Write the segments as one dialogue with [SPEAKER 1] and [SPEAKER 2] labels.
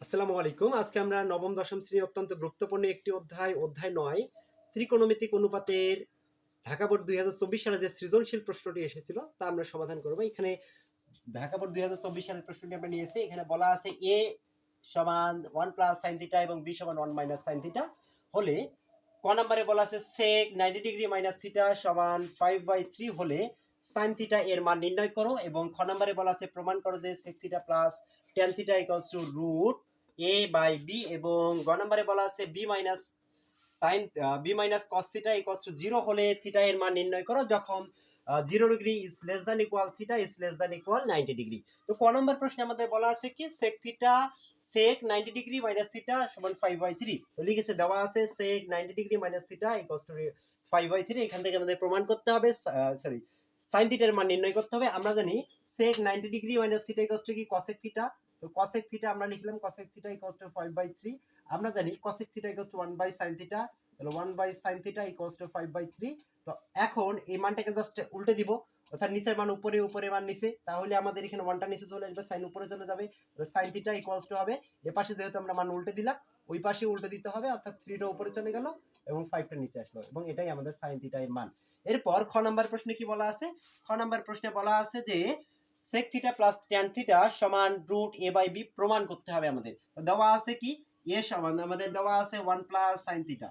[SPEAKER 1] আসসালামু আলাইকুম। আজকে আমরা নবম দশম শ্রেণীর অত্যন্ত গুরুত্বপূর্ণ একটি অধ্যায় ৯ ত্রিকোণমিতিক অনুপাতের ঢাকা বোর্ড ২০২৪ সালে যে সৃজনশীল প্রশ্নটি এসেছিল তা আমরা সমাধান করব। এখানে ঢাকা বোর্ড ২০২৪ সালের প্রশ্নটি আমরা নিয়েছি। এখানে বলা আছে a সমান 1 প্লাস sin থিটা এবং b সমান 1 মাইনাস sin থিটা হলে ক নম্বরে বলা আছে sec 90 ডিগ্রি মাইনাস থিটা সমান 5/3 হলে sin থিটা এর মান নির্ণয় করো, এবং খ নম্বরে বলা আছে প্রমাণ করো যে sec theta plus tan theta equals to root a by b, এবং গ নম্বরে বলা আছে b minus sin b minus cos theta equals to 0 হলে থিটা এর মান নির্ণয় করো যখন 0 degree is less than equal theta is less than equal 90 degree. তো ক নম্বর প্রশ্নে আমাদের বলা আছে কি sec theta sec 90 degree minus theta সমান 5/3, তো লিখেছে দেওয়া আছে sec 90 degree minus theta equals two 5/3। এখান থেকে আমাদের প্রমাণ করতে হবে, সরি, sin থিটার মান নির্ণয় করতে হবে। আমরা জানি sec 90 degree minus theta equals two কি cosec থিটা, তো cosec থিটা আমরা লিখলাম cosec থিটা ইকুয়ালস টু 5/3। আমরা জানি cosec theta equals two 1/sin theta, তাহলে 1/sin থিটা ইকুয়ালস টু 5/3। তো এখন এই মানটাকে জাস্ট উল্টে দিব, অর্থাৎ নিচের মান উপরে, উপরের মান নিচে, তাহলে আমাদের এখানে 1টা নিচে চলে আসবে, sin উপরে চলে যাবে, sin থিটা ইকুয়ালস টু হবে এ পাশে যেহেতু আমরা মান উল্টে দিলাম ওই পাশে উল্টে দিতে হবে, অর্থাৎ 3টা উপরে চলে গেল এবং 5টা নিচে আসলো, এবং এটাই আমাদের sin থিটা এর মান। এরপর খ নাম্বার প্রশ্নে কি বলা আছে, খ নাম্বার প্রশ্নে বলা আছে যে sec theta plus tan theta সমান রুট a বাই b প্রমাণ করতে হবে আমাদের। দেওয়া আছে কি a সমান আমাদের দেওয়া আছে 1 প্লাস sin থিটা,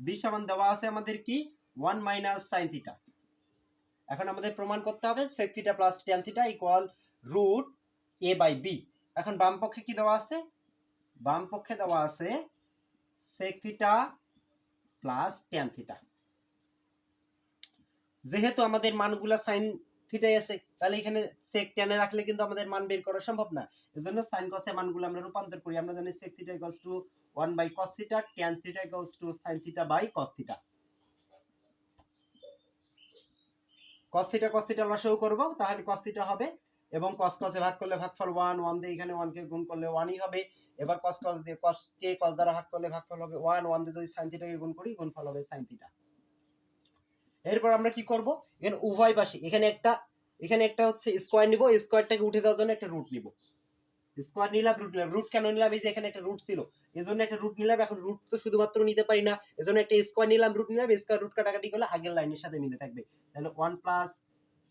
[SPEAKER 1] b সমান দেওয়া আছে আমাদের কি 1 মাইনাস sin থিটা। এখন আমাদের প্রমাণ করতে হবে sec theta plus tan theta equal root a by b। এখন বাম পক্ষে কি দেওয়া আছে, বাম পক্ষে দেওয়া আছে sec theta plus tan theta. যেহেতু আমাদের মানগুলা sin থিটাই আছে, তাহলে এখানে sec tan এ রাখলে কিন্তু আমাদের মান বের করা সম্ভব না, এজন্য sin cos এ মানগুলো আমরা রূপান্তর করি। আমরা জানি sec theta equals to 1 by cos theta, tan theta equals to sin theta by cos theta. cos theta লসাগু করব, তাহলে cos থিটা হবে, এবং cos cos এ ভাগ করলে ভাগফল 1, 1 দিয়ে এখানে 1 কে গুণ করলে 1ই হবে। এবার cos cos দিয়ে cos কে cos দ্বারা ভাগ করলে ভাগফল হবে 1, 1 দিয়ে যদি sin থিটা কে গুণ করি গুণফল হবে sin থিটা। এরপর আমরা কি করব, এখানে উভয় পাশে এখানে একটা হচ্ছে স্কয়ার নিব, স্কয়ারটাকে উঠে দেওয়ার জন্য একটা রুট নিব। স্কয়ার নিলাম, রুট নিলাম, রুট কেন নিলাম, এই যে এখানে একটা রুট ছিল এজন্য একটা রুট নিলাম। এখন রুট তো শুধুমাত্র নিতে পারি না, এজন্য একটা স্কয়ার নিলাম, রুট নিলাম, স্কয়ার রুট কাটাকাটি করলে আগের লাইনের সাথে মিলে থাকবে, তাহলে 1 প্লাস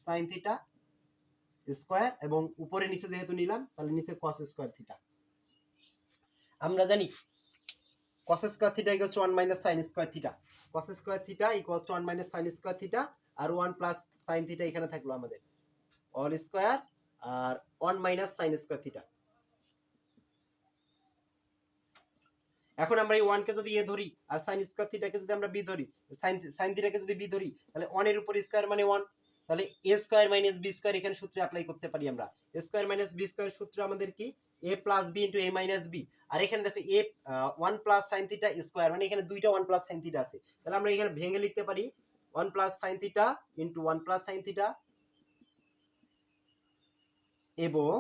[SPEAKER 1] sin থিটা স্কয়ার, এবং উপরে নিচে যেহেতু নিলাম তাহলে নিচে cos স্কয়ার থিটা। আমরা জানি cos square theta equals to 1 minus sin square theta, cos square theta equals to 1 minus sin square theta, আর 1 প্লাস sin থিটা এখানে থাকলো আমাদের অল স্কয়ার, আর 1 মাইনাস sin স্কয়ার থিটা। এখন আমরা এই 1 কে যদি a ধরি আর sin স্কয়ার থিটাকে যদি আমরা b ধরি, sin থিটাকে যদি b ধরি, তাহলে 1 এর উপর স্কয়ার মানে 1, তাহলে a square minus b square এখানে সূত্রে অ্যাপ্লাই করতে পারি আমরা। a square minus b square সূত্র আমাদের কি a plus b into a minus b, আর এখানে দেখো a 1 plus sin theta square, মানে এখানে দুইটা 1 প্লাস sin থিটা আছে, তাহলে আমরা এখানে ভেঙে লিখতে পারি 1 plus sin theta into 1 plus sin theta, এবং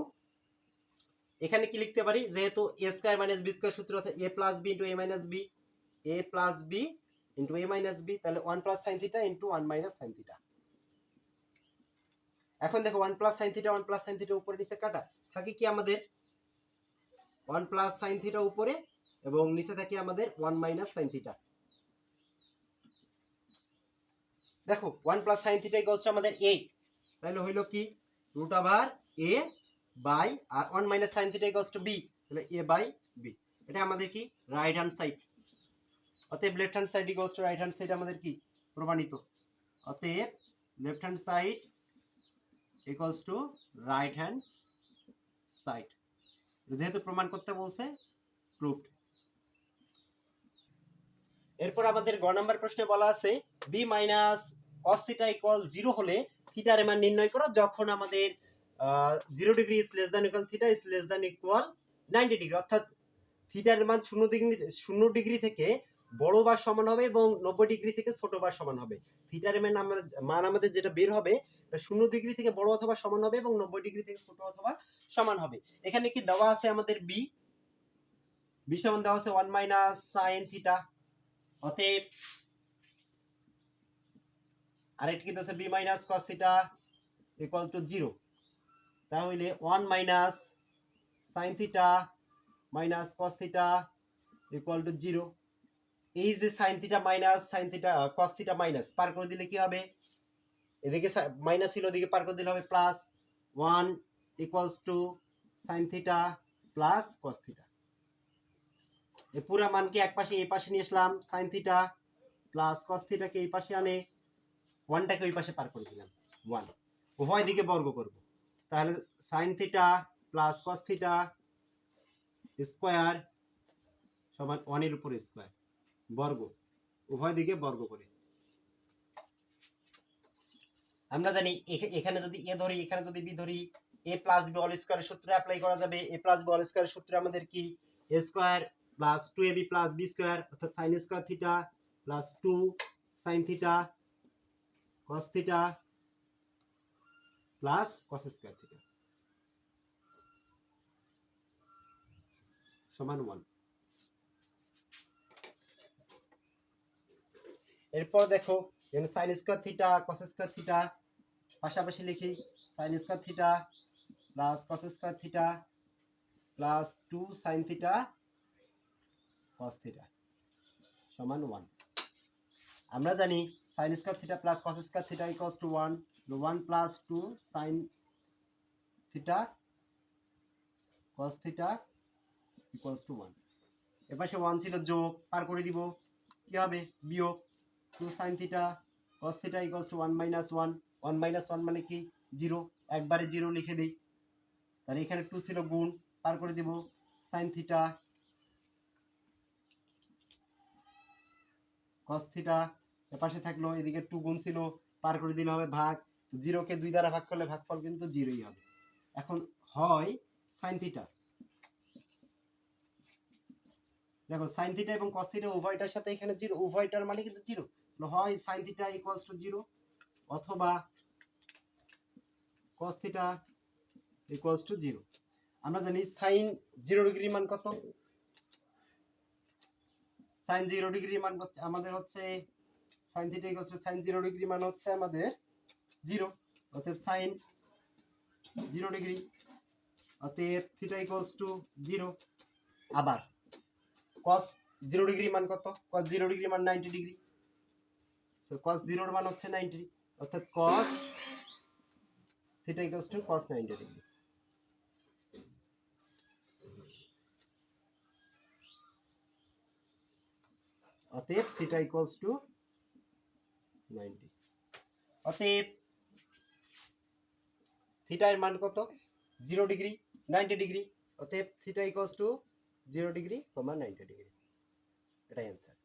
[SPEAKER 1] এখানে কি লিখতে পারি, যেহেতু a square minus b square সূত্র আছে a plus b into a minus b, a plus b into a minus b, তাহলে 1 plus sin theta into 1 minus sin theta. এখন দেখো 1 plus sin theta 1 plus sin theta উপরে নিচে কাটা থাকে কি আমাদের 1 প্লাস sin থিটা উপরে, এবং নিচে থাকে আমাদের 1 মাইনাস sin থিটা। দেখো 1 plus sin theta equals to আমাদের a, তাহলে হইলো কি রুট ওভার a বাই, আর 1 minus sin theta equals to b, তাহলে a বাই b। এটা আমাদের কি রাইট হ্যান্ড সাইড, অতএব left hand side equals to right hand side আমাদের কি প্রমাণিত, অতএব left hand side equals to right hand side, যেহেতু প্রমাণ করতে বলছে প্রুভড। এরপর আমাদের গ নাম্বার প্রশ্নে বলা আছে b minus cos theta equal 0 হলে থিটার মান নির্ণয় করো যখন আমাদের 0 degree is less than equal theta is less than equal 90 degree, অর্থাৎ থিটার মান 0 ডিগ্রি থেকে বড় বা সমান হবে এবং 90 ডিগ্রি থেকে ছোট বা সমান হবে। থিটার মান আমাদের যেটা বের হবে 0 ডিগ্রি থেকে বড় অথবা সমান হবে এবং 90 ডিগ্রি থেকে ছোট অথবা সমান হবে। এখানে কি দেওয়া আছে আমাদের b সমান দেওয়া আছে 1 মাইনাস sin থিটা, অতএব আরেকটি কি আছে b minus cos theta equal to 0, তাহলে 1 minus sine theta minus cos theta equal to 0। এই যে sine theta minus sine theta cos theta minus পার করে দিলে কি হবে, এদিকে মাইনাস ছিল ওদিকে পার করে দিলে হবে plus 1 equals to sine theta plus cos theta. এই পুরা মানকে এক পাশে এই পাশে নিয়ে আসলাম, সাইন থিটা প্লাস কস থিটাকে এই পাশে আনে 1টাকে ওই পাশে পার করে দিলাম 1, উভয় দিকে বর্গ করব, তাহলে sine theta plus cos theta square সমান 1 এর উপর স্কয়ার বর্গ, উভয় দিকে বর্গ করে। আমরা জানি এখানে যদি এ ধরি এখানে যদি বি ধরি, a প্লাস বি হোল স্কয়ারের সূত্র অ্যাপ্লাই করা যাবে। a প্লাস বি হোল স্কয়ারের সূত্র আমাদের কি, a square plus 2ab plus b square অর্থাৎ sin square theta plus 2 sin theta cos theta plus cos square theta সমান 1। এরপর দেখো এখানে sin square theta cos square theta পাশাপাশি লিখি, sin square theta plus cos square theta plus 2 sin theta cos theta সমান 1। আমরা জানি sin square theta plus cos square theta equals to 1, 1 plus 2 sin theta cos theta equals to 1। এপাশে 1 ছিল যোগ, পার করে দিব কি হবে বিয়োগ, 2 sin theta cos theta equals to 1 minus 1, 1 minus 1 মানে কি 0, একবারে 0 লিখে দেই। তাহলে এখানে 2 ছিল গুণ, পার করে দিব sin থিটা cos থিটা, এপাশে থাকলো এদিকে 2 গুণ ছিল, পার করে দিলে হবে ভাগ, 0 কে 2 দ্বারা ভাগ করলে ভাগফল কিন্তু 0ই হবে। এখন হয় sin থিটা, দেখো sin থিটা এবং cos থিটা উভয়টার সাথে এখানে 0, উভয়টার মানে কিন্তু 0, হয় sin থিটা ইকুয়ালস টু 0 অথবা cos থিটা ইকুয়ালস টু 0। আমরা জানি sin 0 ডিগ্রি মান কত, sin 0 ডিগ্রি মান আমাদের হচ্ছে sin theta equals to sin 0 degree মান হচ্ছে আমাদের 0, অতএব sin 0 ডিগ্রি, অতএব থিটা ইকুয়ালস টু 0। আবার cos 0 ডিগ্রি মান কত, cos 0 ডিগ্রি মান 90 ডিগ্রি, সো cos 0 এর মান হচ্ছে 90, অর্থাৎ cos theta equals two cos 90 degree. অতএব থিটা ইকুয়ালস টু 90, অতএব থিটা এর মান কত 0 ডিগ্রি 90 ডিগ্রি, অতএব theta equals to 0 degree, 90 degree, এটাই অ্যান্সার।